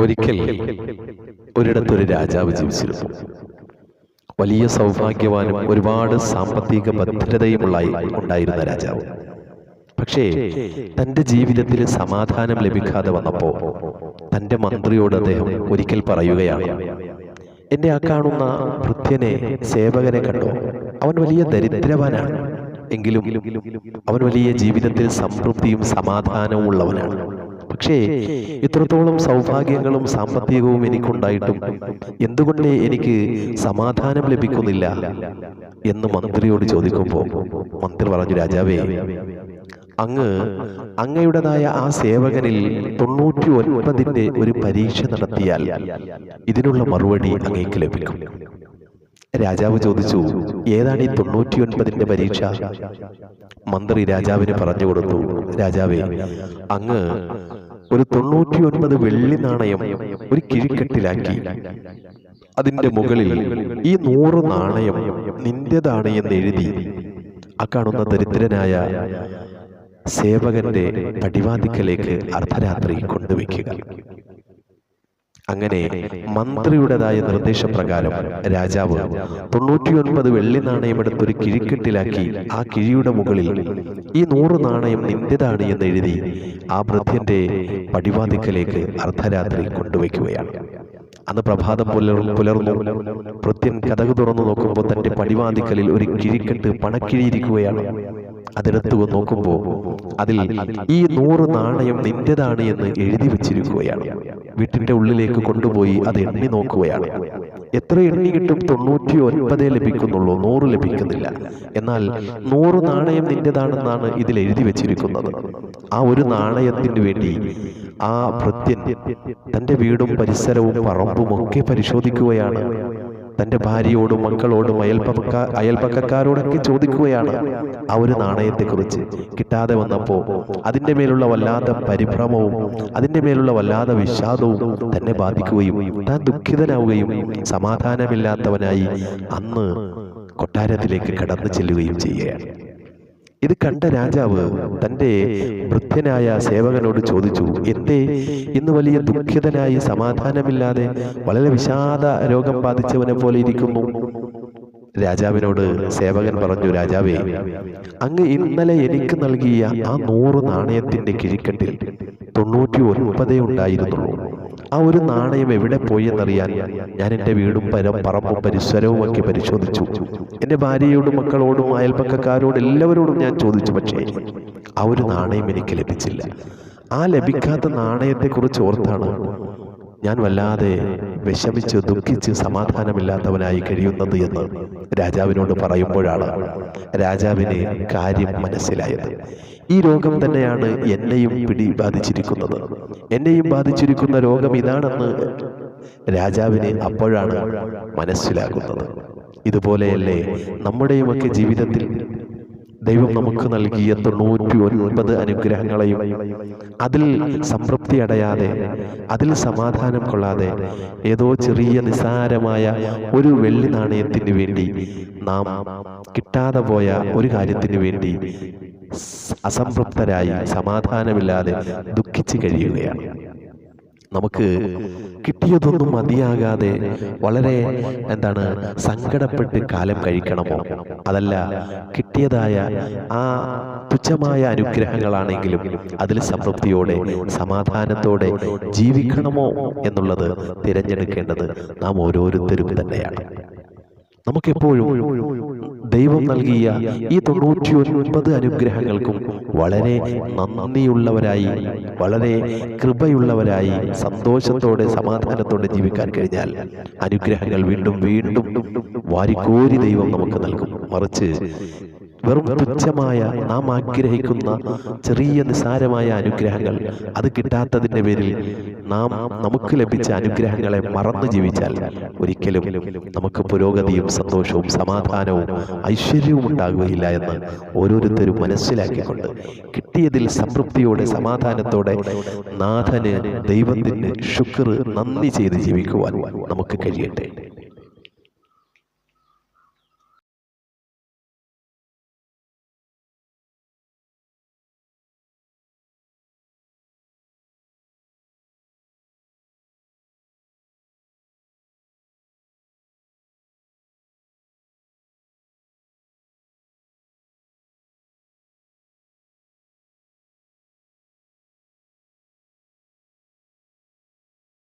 ഒരിക്കൽ ഒരിടത്തൊരു രാജാവ് ജീവിച്ചിരുന്നു. വലിയ സൗഭാഗ്യവാനും ഒരുപാട് സാമ്പത്തിക ഉണ്ടായിരുന്ന രാജാവ്. പക്ഷേ തൻ്റെ ജീവിതത്തിൽ സമാധാനം ലഭിക്കാതെ വന്നപ്പോൾ തൻ്റെ മന്ത്രിയോട് അദ്ദേഹം ഒരിക്കൽ പറയുകയാണ്, എന്നെ ആ കാണുന്ന ഭൃത്യനെ, സേവകനെ കണ്ടോ? അവൻ വലിയ ദരിദ്രവാനാണ്, എങ്കിലും അവൻ വലിയ ജീവിതത്തിൽ സംതൃപ്തിയും സമാധാനവും ഉള്ളവനാണ്. പക്ഷേ ഇത്രത്തോളം സൗഭാഗ്യങ്ങളും സാമ്പത്തികവും എനിക്കുണ്ടായിട്ടും എന്തുകൊണ്ട് എനിക്ക് സമാധാനം ലഭിക്കുന്നില്ല എന്ന് മന്ത്രിയോട് ചോദിക്കുമ്പോൾ മന്ത്രി പറഞ്ഞു, രാജാവേ, അങ്ങയുടേതായ ആ സേവകനിൽ 99 ഒരു പരീക്ഷ നടത്തിയാൽ ഇതിനുള്ള മറുപടി അങ്ങേക്ക് ലഭിക്കും. രാജാവ് ചോദിച്ചു, ഏതാണ് ഈ 99 പരീക്ഷ? മന്ത്രി രാജാവിന് പറഞ്ഞു കൊടുത്തു, രാജാവേ, അങ്ങ് ഒരു 99 വെള്ളി നാണയം ഒരു കിഴിക്കെട്ടിലാക്കി അതിന്റെ മുകളിൽ ഈ 100 നാണയം നിന്റേതാണ് എന്ന് എഴുതി ആ കാണുന്ന ദരിദ്രനായ സേവകന്റെ പടിവാതിക്കലേക്ക് അർദ്ധരാത്രി കൊണ്ടുവയ്ക്കുക. അങ്ങനെ മന്ത്രിയുടേതായ നിർദ്ദേശപ്രകാരം രാജാവ് 99 വെള്ളി നാണയം എടുത്തൊരു കിഴിക്കെട്ടിലാക്കി ആ കിഴിയുടെ മുകളിൽ ഈ 100 നാണയം നിന്റേതാണ് എന്ന് എഴുതി ആ ഭൃത്യന്റെ പടിവാതിക്കലേക്ക് അർദ്ധരാത്രി കൊണ്ടുവയ്ക്കുകയാണ്. അന്ന് പ്രഭാതം പുലർന്നു. ഭൃത്യൻ കതക് തുറന്നു നോക്കുമ്പോൾ തന്റെ പടിവാതിക്കലിൽ ഒരു കിഴിക്കെട്ട് പണക്കിഴിയിരിക്കുകയാണ്. അതെടുത്തു നോക്കുമ്പോൾ അതിൽ ഈ 100 നാണയം നിന്റേതാണ് എന്ന് എഴുതി വെച്ചിരിക്കുകയാണ്. വീട്ടിന്റെ ഉള്ളിലേക്ക് കൊണ്ടുപോയി അത് എണ്ണി നോക്കുകയാണ്. എത്ര എണ്ണി കിട്ടും? 99 ലഭിക്കുന്നുള്ളൂ, 100 ലഭിക്കുന്നില്ല. എന്നാൽ 100 നാണയം നിന്റേതാണെന്നാണ് ഇതിൽ എഴുതി വെച്ചിരിക്കുന്നത്. ആ ഒരു നാണയത്തിന് വേണ്ടി ആ ഭൃത്യൻ തന്റെ വീടും പരിസരവും പറമ്പും ഒക്കെ പരിശോധിക്കുകയാണ്. തന്റെ ഭാര്യയോടും മക്കളോടും അയൽപക്കക്കാരോടൊക്കെ ചോദിക്കുകയാണ് ആ ഒരു നാണയത്തെക്കുറിച്ച്. കിട്ടാതെ വന്നപ്പോൾ അതിൻ്റെ മേലുള്ള വല്ലാത്ത പരിഭ്രമവും അതിൻ്റെ മേലുള്ള വല്ലാത്ത വിഷാദവും തന്നെ ബാധിക്കുകയും താൻ ദുഃഖിതനാവുകയും സമാധാനമില്ലാത്തവനായി അന്ന് കൊട്ടാരത്തിലേക്ക് കടന്നു ചെല്ലുകയും ചെയ്യുകയാണ്. ഇത് കണ്ട രാജാവ് തൻ്റെ വൃദ്ധനായ സേവകനോട് ചോദിച്ചു, എന്തേ ഇന്ന് വലിയ ദുഃഖിതനായി സമാധാനമില്ലാതെ വളരെ വിഷാദ രോഗം ബാധിച്ചവനെ പോലെ ഇരിക്കുന്നു? രാജാവിനോട് സേവകൻ പറഞ്ഞു, രാജാവേ, അങ്ങ് ഇന്നലെ എനിക്ക് നൽകിയ ആ 100 നാണയത്തിന്റെ കിഴിക്കെട്ടിൽ 99 ഉണ്ടായിരുന്നുള്ളൂ. ആ ഒരു നാണയം എവിടെ പോയി എന്നറിയാൻ ഞാൻ എൻ്റെ വീടും പറമ്പും പരിസരവും ഒക്കെ പരിശോധിച്ചു. എൻ്റെ ഭാര്യയോടും മക്കളോടും അയൽപക്കക്കാരോടും എല്ലാവരോടും ഞാൻ ചോദിച്ചു. പക്ഷേ ആ ഒരു നാണയം എനിക്ക് ലഭിച്ചില്ല. ആ ലഭിക്കാത്ത നാണയത്തെക്കുറിച്ച് ഓർത്താണ് ഞാൻ വല്ലാതെ വിഷമിച്ച് ദുഃഖിച്ച് സമാധാനമില്ലാത്തവനായി കഴിയുന്നത് എന്ന് രാജാവിനോട് പറയുമ്പോഴാണ് രാജാവിന് കാര്യം മനസ്സിലായത്. ഈ രോഗം തന്നെയാണ് എന്നെയും ബാധിച്ചിരിക്കുന്നത്. എന്നെയും ബാധിച്ചിരിക്കുന്ന രോഗം ഇതാണെന്ന് രാജാവിന് അപ്പോഴാണ് മനസ്സിലാകുന്നത്. ഇതുപോലെയല്ലേ നമ്മുടെയുമൊക്കെ ജീവിതത്തിൽ ദൈവം നമുക്ക് നൽകിയ 99 അനുഗ്രഹങ്ങളെയും അതിൽ സംതൃപ്തി അടയാതെ, അതിൽ സമാധാനം കൊള്ളാതെ, ഏതോ ചെറിയ നിസ്സാരമായ ഒരു വെള്ളി നാണയത്തിന് വേണ്ടി നാം കിട്ടാതെ പോയ ഒരു കാര്യത്തിന് വേണ്ടി അസംതൃപ്തരായി സമാധാനമില്ലാതെ ദുഃഖിച്ച് കഴിയുകയാണ്. നമുക്ക് കിട്ടിയതൊന്നും മതിയാകാതെ വളരെ സങ്കടപ്പെട്ട് കാലം കഴിക്കണമോ? അതല്ല, കിട്ടിയതായ ആ തുച്ഛമായ അനുഗ്രഹങ്ങളാണെങ്കിലും അതിൽ സംതൃപ്തിയോടെ സമാധാനത്തോടെ ജീവിക്കണമോ എന്നുള്ളത് തിരഞ്ഞെടുക്കേണ്ടത് നാം ഓരോരുത്തരും തന്നെയാണ്. നമുക്കെപ്പോഴും ദൈവം നൽകിയ ഈ 99 അനുഗ്രഹങ്ങൾക്കും വളരെ നന്ദിയുള്ളവരായി, വളരെ കൃപയുള്ളവരായി, സന്തോഷത്തോടെ സമാധാനത്തോടെ ജീവിക്കാൻ കഴിഞ്ഞാൽ അനുഗ്രഹങ്ങൾ വീണ്ടും വീണ്ടും വാരിക്കോരി ദൈവം നമുക്ക് നൽകും. മറിച്ച് വെറും തുച്ഛമായ നാം ആഗ്രഹിക്കുന്ന ചെറിയ നിസ്സാരമായ അനുഗ്രഹങ്ങൾ അത് കിട്ടാത്തതിൻ്റെ പേരിൽ നമുക്ക് ലഭിച്ച അനുഗ്രഹങ്ങളെ മറന്നു ജീവിച്ചാൽ ഒരിക്കലും നമുക്ക് പുരോഗതിയും സന്തോഷവും സമാധാനവും ഐശ്വര്യവും ഉണ്ടാകുകയില്ല എന്ന് ഓരോരുത്തരും മനസ്സിലാക്കിക്കൊണ്ട് കിട്ടിയതിൽ സംതൃപ്തിയോടെ സമാധാനത്തോടെ നാഥന്, ദൈവത്തിന് ശുക്ർ, നന്ദി ചെയ്ത് ജീവിക്കുവാൻ നമുക്ക് കഴിയട്ടെ.